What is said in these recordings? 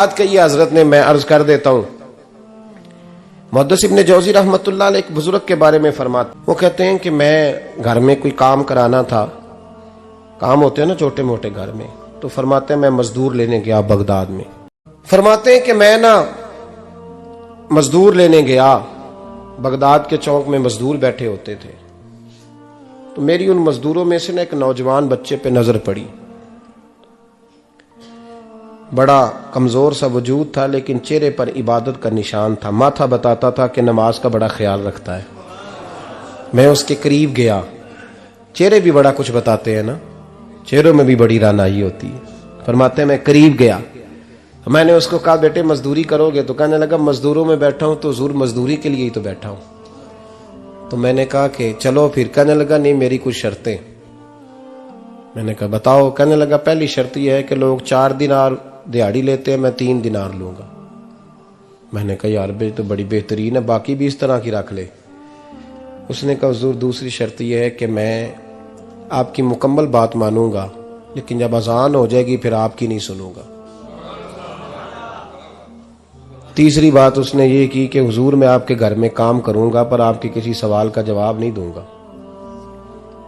بات کہی ہے حضرت نے، میں عرض کر دیتا ہوں۔ محدث ابن جوزی رحمۃ اللہ علیہ ایک بزرگ کے بارے میں فرماتے، وہ کہتے ہیں کہ میں گھر میں کوئی کام کرانا تھا، کام ہوتے ہیں نا چھوٹے موٹے گھر میں، تو فرماتے ہیں میں مزدور لینے گیا بغداد میں۔ فرماتے ہیں کہ میں نا مزدور لینے گیا، بغداد کے چوک میں مزدور بیٹھے ہوتے تھے، تو میری ان مزدوروں میں سے نا ایک نوجوان بچے پہ نظر پڑی۔ بڑا کمزور سا وجود تھا لیکن چہرے پر عبادت کا نشان تھا، ماتھا بتاتا تھا کہ نماز کا بڑا خیال رکھتا ہے۔ میں اس کے قریب گیا، چہرے بھی بڑا کچھ بتاتے ہیں نا، چہروں میں بھی بڑی رانائی ہوتی ہے۔ فرماتے ہیں میں قریب گیا، میں نے اس کو کہا بیٹے مزدوری کرو گے؟ تو کہنے لگا مزدوروں میں بیٹھا ہوں تو حضور مزدوری کے لیے ہی تو بیٹھا ہوں۔ تو میں نے کہا کہ چلو پھر، کہنے لگا نہیں میری کچھ شرطیں۔ میں نے کہا بتاؤ؟ کہنے لگا پہلی شرط یہ ہے کہ لوگ 4 دینار دیہاڑی لیتے ہیں، میں 3 دینار لوں گا۔ میں نے کہا یار بھائی تو بڑی بہترین ہے، باقی بھی اس طرح کی رکھ لے۔ اس نے کہا حضور دوسری شرط یہ ہے کہ میں آپ کی مکمل بات مانوں گا لیکن جب اذان ہو جائے گی پھر آپ کی نہیں سنوں گا۔ تیسری بات اس نے یہ کی کہ حضور میں آپ کے گھر میں کام کروں گا پر آپ کے کسی سوال کا جواب نہیں دوں گا۔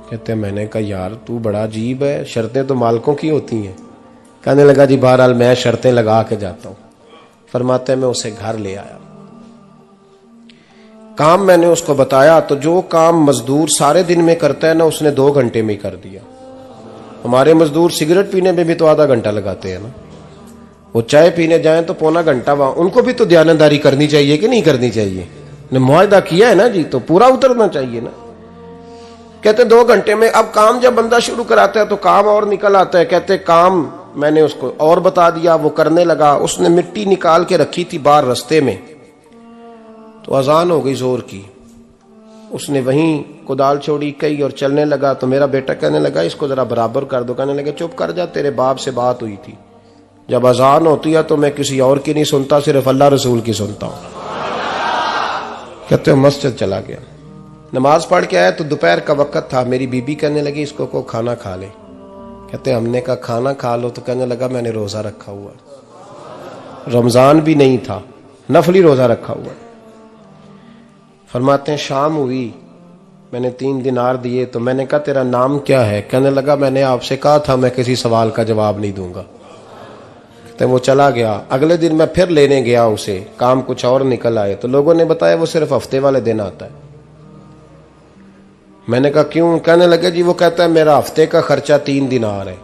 کہتے ہیں میں نے کہا یار تو بڑا عجیب ہے، شرطیں تو مالکوں کی ہوتی ہیں۔ کہنے لگا جی بہرحال میں شرطیں لگا کے جاتا ہوں۔ فرماتے ہیں میں اسے گھر لے آیا، کام میں نے اس کو بتایا تو جو کام مزدور سارے دن میں کرتا ہے نا اس نے 2 گھنٹے میں ہی کر دیا۔ ہمارے مزدور سگریٹ پینے میں بھی تو آدھا گھنٹہ لگاتے ہیں نا، وہ چائے پینے جائیں تو پونا گھنٹہ، وہاں ان کو بھی تو دیانتداری کرنی چاہیے کہ نہیں کرنی چاہیے؟ نے معاہدہ کیا ہے نا جی، تو پورا اترنا چاہیے نا۔ کہتے 2 گھنٹے میں، اب کام جب بندہ شروع کراتا ہے تو کام اور نکل آتا ہے۔ کہتے کام میں نے اس کو اور بتا دیا، وہ کرنے لگا۔ اس نے مٹی نکال کے رکھی تھی باہر رستے میں، تو اذان ہو گئی زور کی، اس نے وہیں کدال چھوڑی کئی اور چلنے لگا۔ تو میرا بیٹا کہنے لگا اس کو ذرا برابر کر دو۔ کہنے لگا چپ کر جا، تیرے باپ سے بات ہوئی تھی، جب اذان ہوتی ہے تو میں کسی اور کی نہیں سنتا، صرف اللہ رسول کی سنتا ہوں۔ کہتے ہیں مسجد چلا گیا، نماز پڑھ کے آیا تو دوپہر کا وقت تھا۔ میری بی بی کہنے لگی اس کو کھانا کھا لے۔ کہتے ہیں ہم نے کہا کھانا کھا لو، تو کہنے لگا میں نے روزہ رکھا ہوا، رمضان بھی نہیں تھا، نفلی روزہ رکھا ہوا۔ فرماتے ہیں شام ہوئی، میں نے 3 دینار دیے تو میں نے کہا تیرا نام کیا ہے؟ کہنے لگا میں نے آپ سے کہا تھا میں کسی سوال کا جواب نہیں دوں گا۔ کہتے ہیں وہ چلا گیا۔ اگلے دن میں پھر لینے گیا اسے، کام کچھ اور نکل آئے تو لوگوں نے بتایا وہ صرف ہفتے والے دن آتا ہے۔ میں نے کہا کیوں؟ کہنے لگے جی وہ کہتا ہے میرا ہفتے کا خرچہ 3 دینار ہے،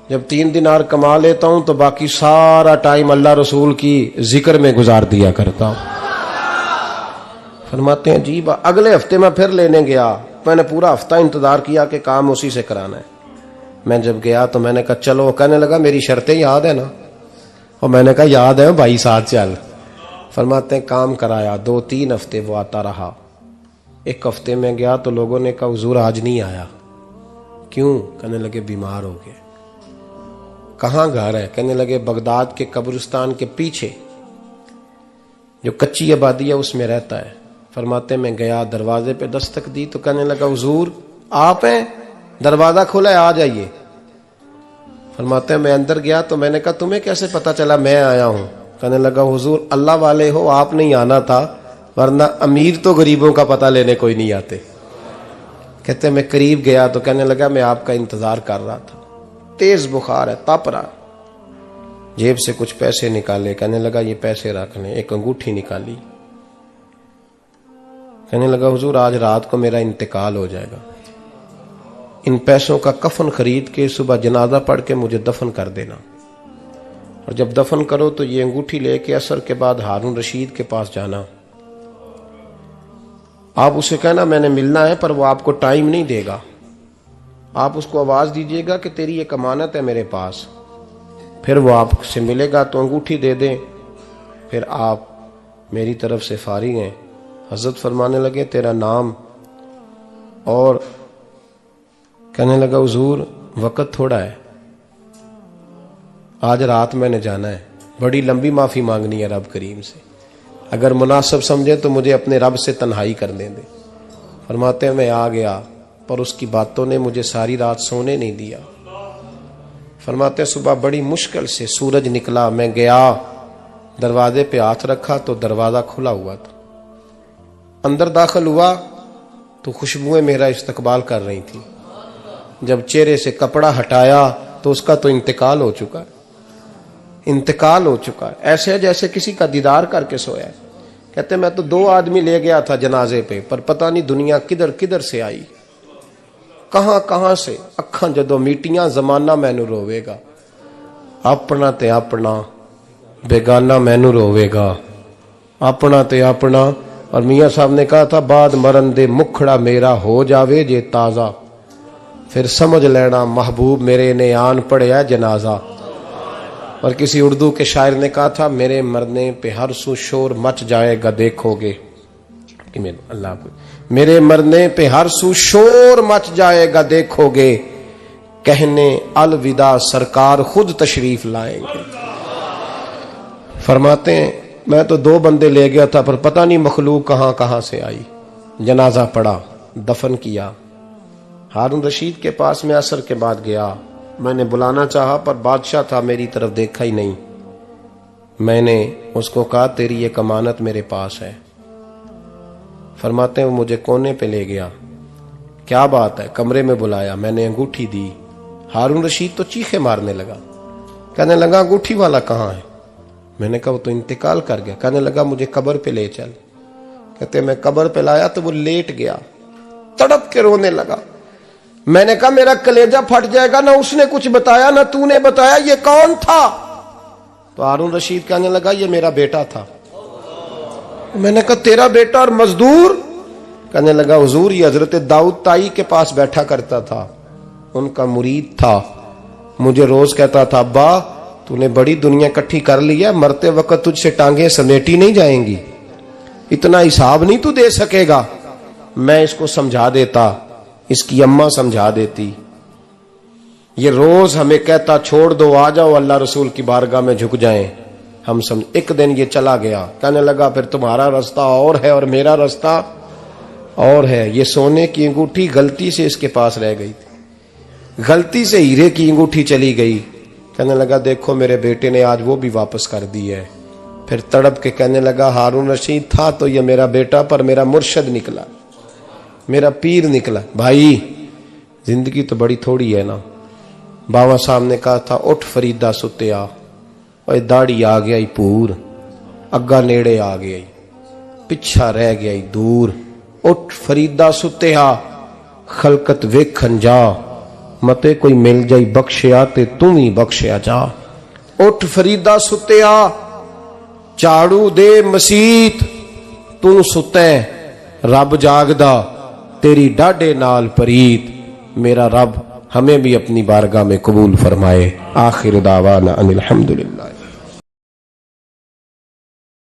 جب 3 دینار کما لیتا ہوں تو باقی سارا ٹائم اللہ رسول کی ذکر میں گزار دیا کرتا ہوں۔ فرماتے ہیں جی اگلے ہفتے میں پھر لینے گیا، میں نے پورا ہفتہ انتظار کیا کہ کام اسی سے کرانا ہے۔ میں جب گیا تو میں نے کہا چلو، کہنے لگا میری شرطیں یاد ہے نا؟ اور میں نے کہا یاد ہے بھائی ساتھ چل۔ فرماتے ہیں کام کرایا، 2-3 ہفتے وہ آتا رہا۔ ایک ہفتے میں گیا تو لوگوں نے کہا حضور آج نہیں آیا، کیوں؟ کہنے لگے بیمار ہو گئے۔ کہاں گھر ہے؟ کہنے لگے بغداد کے قبرستان کے پیچھے جو کچی آبادی ہے اس میں رہتا ہے۔ فرماتے میں گیا، دروازے پہ دستک دی تو کہنے لگا حضور آپ ہیں؟ دروازہ کھلا ہے، آ جائیے۔ فرماتے ہیں میں اندر گیا تو میں نے کہا تمہیں کیسے پتا چلا میں آیا ہوں؟ کہنے لگا حضور اللہ والے ہو، آپ نہیں آنا تھا، ورنہ امیر تو غریبوں کا پتہ لینے کوئی نہیں آتے۔ کہتے میں قریب گیا تو کہنے لگا میں آپ کا انتظار کر رہا تھا، تیز بخار ہے، تپ رہا۔ جیب سے کچھ پیسے نکالے، کہنے لگا یہ پیسے رکھ لیں۔ ایک انگوٹھی نکالی، کہنے لگا حضور آج رات کو میرا انتقال ہو جائے گا، ان پیسوں کا کفن خرید کے صبح جنازہ پڑھ کے مجھے دفن کر دینا، اور جب دفن کرو تو یہ انگوٹھی لے کے عصر کے بعد ہارون رشید کے پاس جانا، آپ اسے کہنا میں نے ملنا ہے پر وہ آپ کو ٹائم نہیں دے گا، آپ اس کو آواز دیجئے گا کہ تیری ایک امانت ہے میرے پاس، پھر وہ آپ سے ملے گا تو انگوٹھی دے دیں، پھر آپ میری طرف سے فارغ ہیں۔ حضرت فرمانے لگے تیرا نام؟ اور کہنے لگا حضور وقت تھوڑا ہے، آج رات میں نے جانا ہے، بڑی لمبی معافی مانگنی ہے رب کریم سے، اگر مناسب سمجھے تو مجھے اپنے رب سے تنہائی کرنے دے۔ فرماتے ہیں میں آ گیا پر اس کی باتوں نے مجھے ساری رات سونے نہیں دیا۔ فرماتے ہیں صبح بڑی مشکل سے سورج نکلا، میں گیا دروازے پہ ہاتھ رکھا تو دروازہ کھلا ہوا تھا، اندر داخل ہوا تو خوشبوئیں میرا استقبال کر رہی تھی، جب چہرے سے کپڑا ہٹایا تو اس کا تو انتقال ہو چکا ہے، انتقال ہو چکا ہے، ایسے ہے جیسے کسی کا دیدار کر کے سویا ہے۔ کہتے میں تو 2 آدمی لے گیا تھا جنازے پہ، پر پتہ نہیں دنیا کدھر کدھر سے آئی، کہاں کہاں سے، اکھاں جدو میٹیاں زمانہ مینو روے گا، اپنا تے اپنا بیگانہ مینو روے گا، اپنا تے اپنا۔ اور میاں صاحب نے کہا تھا بعد مرن دے مکھڑا میرا ہو جاوے جے تازہ، پھر سمجھ لینا محبوب میرے نے آن پڑیا جنازہ۔ اور کسی اردو کے شاعر نے کہا تھا میرے مرنے پہ ہر سو شور مچ جائے گا دیکھو گے، اللہ کو میرے مرنے پہ ہر سو شور مچ جائے گا دیکھو گے، کہنے الوداع سرکار خود تشریف لائیں گے۔ فرماتے ہیں میں تو 2 بندے لے گیا تھا پر پتہ نہیں مخلوق کہاں کہاں سے آئی، جنازہ پڑا، دفن کیا۔ ہارون رشید کے پاس میں عصر کے بعد گیا، میں نے بلانا چاہا پر بادشاہ تھا، میری طرف دیکھا ہی نہیں۔ میں نے اس کو کہا تیری ایک امانت میرے پاس ہے۔ فرماتے ہیں وہ مجھے کونے پہ لے گیا، کیا بات ہے، کمرے میں بلایا، میں نے انگوٹھی دی۔ ہارون رشید تو چیخے مارنے لگا، کہنے لگا انگوٹھی والا کہاں ہے؟ میں نے کہا وہ تو انتقال کر گیا۔ کہنے لگا مجھے قبر پہ لے چل۔ کہتے میں قبر پہ لایا تو وہ لیٹ گیا، تڑپ کے رونے لگا۔ میں نے کہا میرا کلیجہ پھٹ جائے گا، نہ اس نے کچھ بتایا نہ تو نے بتایا، یہ کون تھا؟ تو ہارون رشید کہنے لگا یہ میرا بیٹا تھا۔ میں نے کہا تیرا بیٹا اور مزدور؟ کہنے لگا حضور یہ حضرت داؤد تائی کے پاس بیٹھا کرتا تھا، ان کا مرید تھا، مجھے روز کہتا تھا ابا تو نے بڑی دنیا کٹھی کر لی ہے، مرتے وقت تجھ سے ٹانگیں سمیٹی نہیں جائیں گی، اتنا حساب نہیں تو دے سکے گا۔ میں اس کو سمجھا دیتا، اس کی اماں سمجھا دیتی، یہ روز ہمیں کہتا چھوڑ دو آ جاؤ اللہ رسول کی بارگاہ میں جھک جائیں، ہم سمجھ۔ ایک دن یہ چلا گیا، کہنے لگا پھر تمہارا راستہ اور ہے اور میرا راستہ اور ہے۔ یہ سونے کی انگوٹھی غلطی سے اس کے پاس رہ گئی تھی، غلطی سے ہیرے کی انگوٹھی چلی گئی۔ کہنے لگا دیکھو میرے بیٹے نے آج وہ بھی واپس کر دی ہے۔ پھر تڑپ کے کہنے لگا ہارون رشید تھا تو یہ میرا بیٹا پر میرا مرشد نکلا، میرا پیر نکلا۔ بھائی زندگی تو بڑی تھوڑی ہے نا۔ باوا صاحب نے کہا تھا اٹھ فریدہ ستیا، اور داڑھی آ گیا پور، اگا نیڑے آ گیا پچھا رہ گیا دور، اٹھ فریدہ ستیا خلقت ویکھن جا، متے کوئی مل جائی بخشیا تے تم ہی بخشیا جا۔ اٹھ فریدہ ستیا چاڑو دے مسیت، تو ستے رب جاگدا تیری ڈاڈے نال پریت۔ میرا رب ہمیں بھی اپنی بارگاہ میں قبول فرمائے۔ آخر دعوانا ان الحمدللہ۔